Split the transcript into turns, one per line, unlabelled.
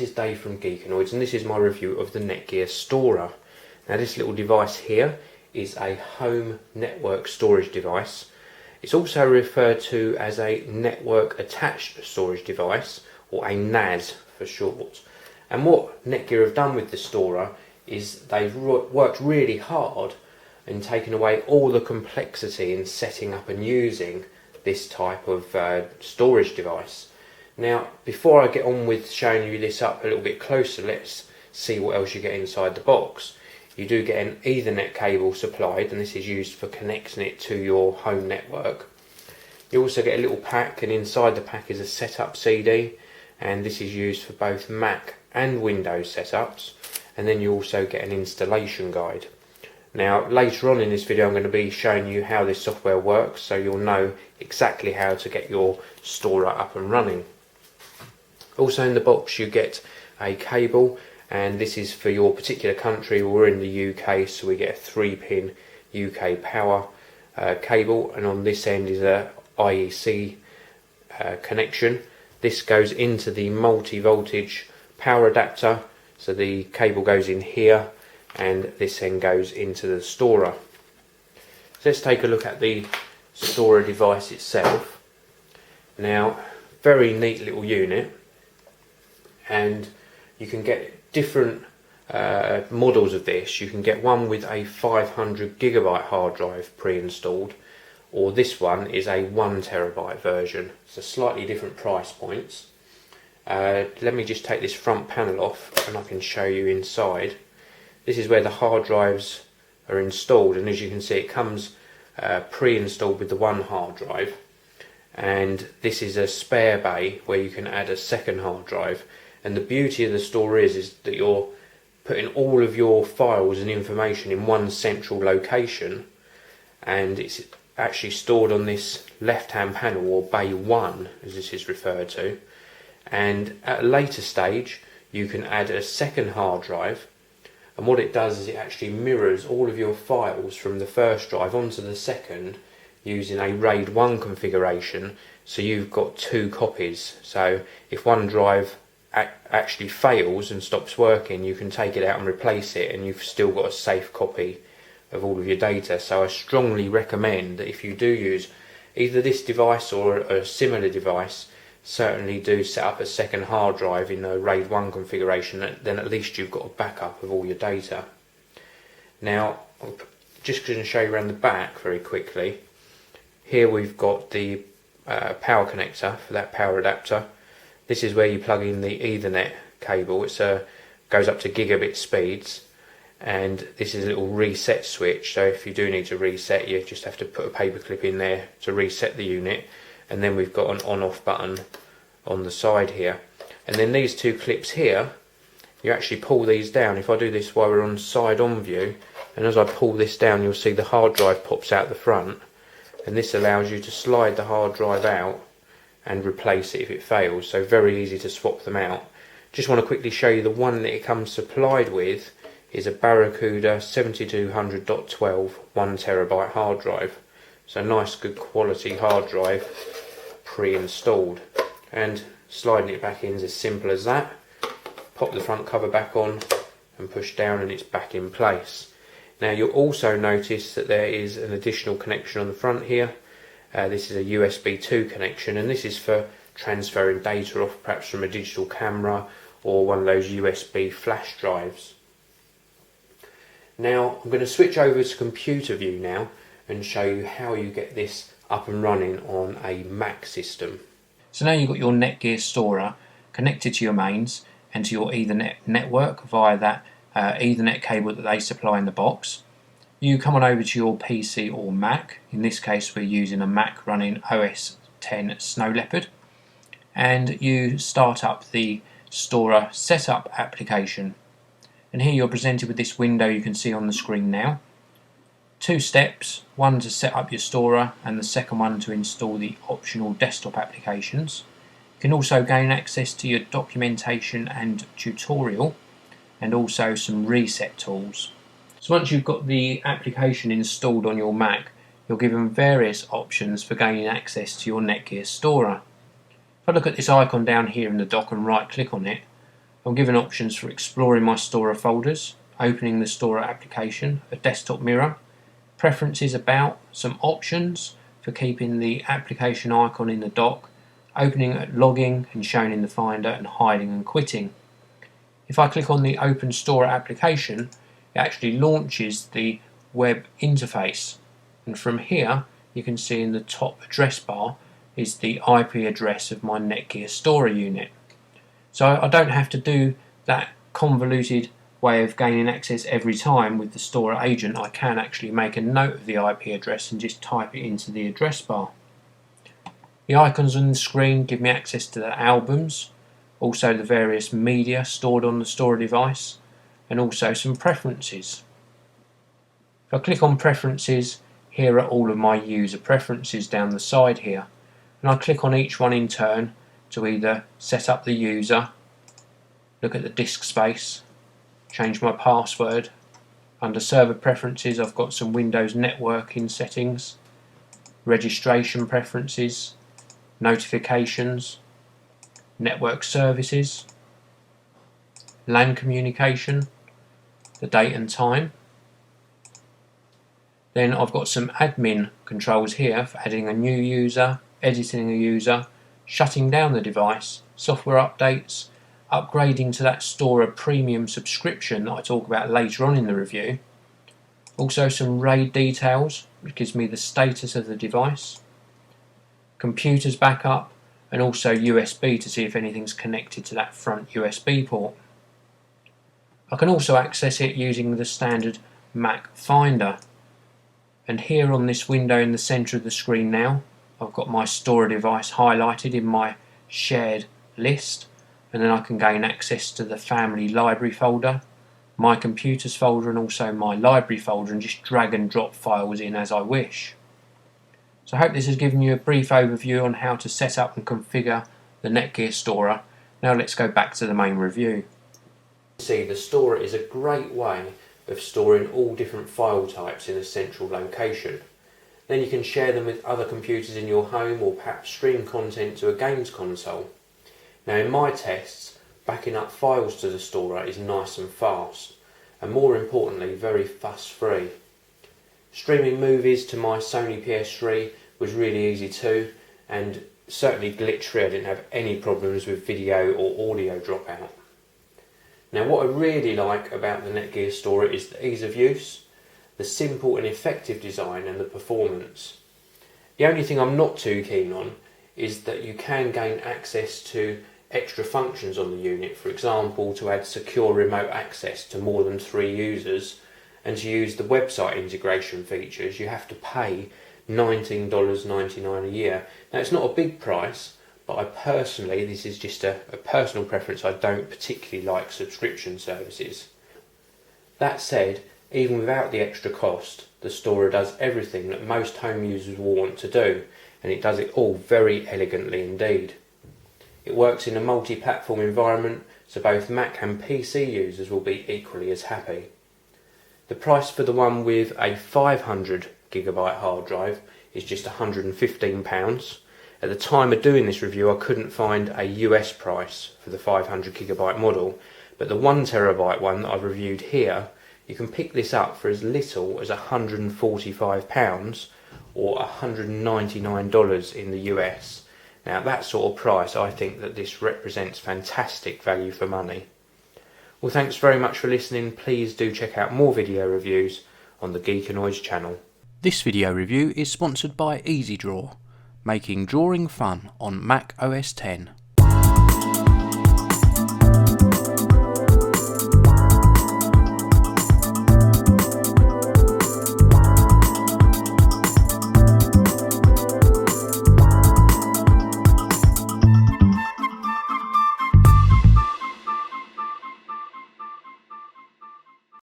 this is Dave from Geekanoids, and this is my review of the Netgear Storer. Now this little device here is a home network storage device. It's also referred to as a network attached storage device, or a NAS for short. And what Netgear have done with the Storer is they've worked really hard in taking away all the complexity in setting up and using this type of storage device. Now, before I get on with showing you this up a little bit closer, let's see what else you get inside the box. You do get an Ethernet cable supplied, and this is used for connecting it to your home network. You also get a little pack, and inside the pack is a setup CD, and this is used for both Mac and Windows setups. And then you also get an installation guide. Now, later on in this video I'm going to be showing you how this software works, so you'll know exactly how to get your Storer up and running. Also in the box you get a cable, and this is for your particular country. We're in the UK, so we get a 3-pin UK power cable, and on this end is a IEC connection. This goes into the multi-voltage power adapter, so the cable goes in here, and this then goes into the Storer. So let's take a look at the Storer device itself. Now, very neat little unit, and you can get different models of this. You can get one with a 500GB hard drive pre-installed, or this one is a 1TB version. So slightly different price points. Let me just take this front panel off and I can show you inside. This is where the hard drives are installed, and as you can see it comes pre-installed with the one hard drive, and this is a spare bay where you can add a second hard drive. And the beauty of the Storer is that you're putting all of your files and information in one central location, and it's actually stored on this left hand panel, or bay 1 as this is referred to. And at a later stage you can add a second hard drive, and what it does is it actually mirrors all of your files from the first drive onto the second using a RAID 1 configuration, so you've got 2 copies. So if one drive actually fails and stops working, you can take it out and replace it, and you've still got a safe copy of all of your data. So I strongly recommend that if you do use either this device or a similar device, certainly do set up a second hard drive in a RAID 1 configuration, then at least you've got a backup of all your data. Now, I'm just going to show you around the back very quickly. Here we've got the power connector for that power adapter. This is where you plug in the Ethernet cable. It goes up to gigabit speeds, and this is a little reset switch, so if you do need to reset, you just have to put a paper clip in there to reset the unit. And then we've got an on-off button on the side here, and then these 2 clips here, you actually pull these down. If I do this while we're on side-on view, and as I pull this down, you'll see the hard drive pops out the front, and this allows you to slide the hard drive out and replace it if it fails. So very easy to swap them out. Just want to quickly show you the one that it comes supplied with is a Barracuda 7200.12 1TB hard drive. So nice good quality hard drive pre-installed, and sliding it back in is as simple as that. Pop the front cover back on and push down, and it's back in place. Now you'll also notice that there is an additional connection on the front here. This is a USB 2 connection, and this is for transferring data off perhaps from a digital camera or one of those USB flash drives. Now I'm going to switch over to computer view now and show you how you get this up and running on a Mac system. So now you've got your Netgear Storer connected to your mains and to your Ethernet network via that Ethernet cable that they supply in the box. You come on over to your PC or Mac. In this case we're using a Mac running OS X Snow Leopard, and you start up the Storer setup application. And here you're presented with this window you can see on the screen now. 2 steps, one to set up your Storer and the second one to install the optional desktop applications. You can also gain access to your documentation and tutorial, and also some reset tools. So once you've got the application installed on your Mac, you're given various options for gaining access to your Netgear Storer. If I look at this icon down here in the dock and right click on it, I'm given options for exploring my Stora folders, opening the Stora application, a desktop mirror, preferences about, some options for keeping the application icon in the dock, opening at logging and showing in the Finder, and hiding and quitting. If I click on the Open Stora application, it actually launches the web interface, and from here you can see in the top address bar is the IP address of my Netgear Stora unit. So I don't have to do that convoluted way of gaining access every time with the Stora agent. I can actually make a note of the IP address and just type it into the address bar. The icons on the screen give me access to the albums, also the various media stored on the Stora device, and also some preferences. If I click on preferences, here are all of my user preferences down the side here, and I click on each one in turn to either set up the user, look at the disk space, change my password. Under server preferences I've got some Windows networking settings, registration preferences, notifications, network services, LAN communication, the date and time. Then I've got some admin controls here for adding a new user, editing a user, shutting down the device, software updates, upgrading to that Stora premium subscription that I talk about later on in the review. Also some RAID details, which gives me the status of the device, computers backup, and also USB to see if anything's connected to that front USB port. I can also access it using the standard Mac Finder. And here on this window in the centre of the screen now, I've got my Stora device highlighted in my shared list, and then I can gain access to the family library folder, my computers folder, and also my library folder, and just drag and drop files in as I wish. So I hope this has given you a brief overview on how to set up and configure the Netgear Stora. Now let's go back to the main review. See, the Stora is a great way of storing all different file types in a central location. Then you can share them with other computers in your home, or perhaps stream content to a games console. Now in my tests, backing up files to the Stora is nice and fast, and more importantly very fuss-free. Streaming movies to my Sony PS3 was really easy too, and certainly glitch-free. I didn't have any problems with video or audio dropout. Now what I really like about the Netgear Stora is the ease of use, the simple and effective design, and the performance. The only thing I'm not too keen on is that you can gain access to extra functions on the unit. For example, to add secure remote access to more than 3 users, and to use the website integration features you have to pay $19.99 a year. Now it's not a big price, but I personally, this is just a personal preference, I don't particularly like subscription services. That said, even without the extra cost, the Stora does everything that most home users will want to do, and it does it all very elegantly indeed. It works in a multi-platform environment, so both Mac and PC users will be equally as happy. The price for the one with a 500GB hard drive is just £115. At the time of doing this review I couldn't find a US price for the 500GB model, but the 1TB one that I've reviewed here, you can pick this up for as little as £145 or $199 in the US. Now at that sort of price I think that this represents fantastic value for money. Well, thanks very much for listening. Please do check out more video reviews on the Geekanoids channel.
This video review is sponsored by EasyDraw, making drawing fun on Mac OS X.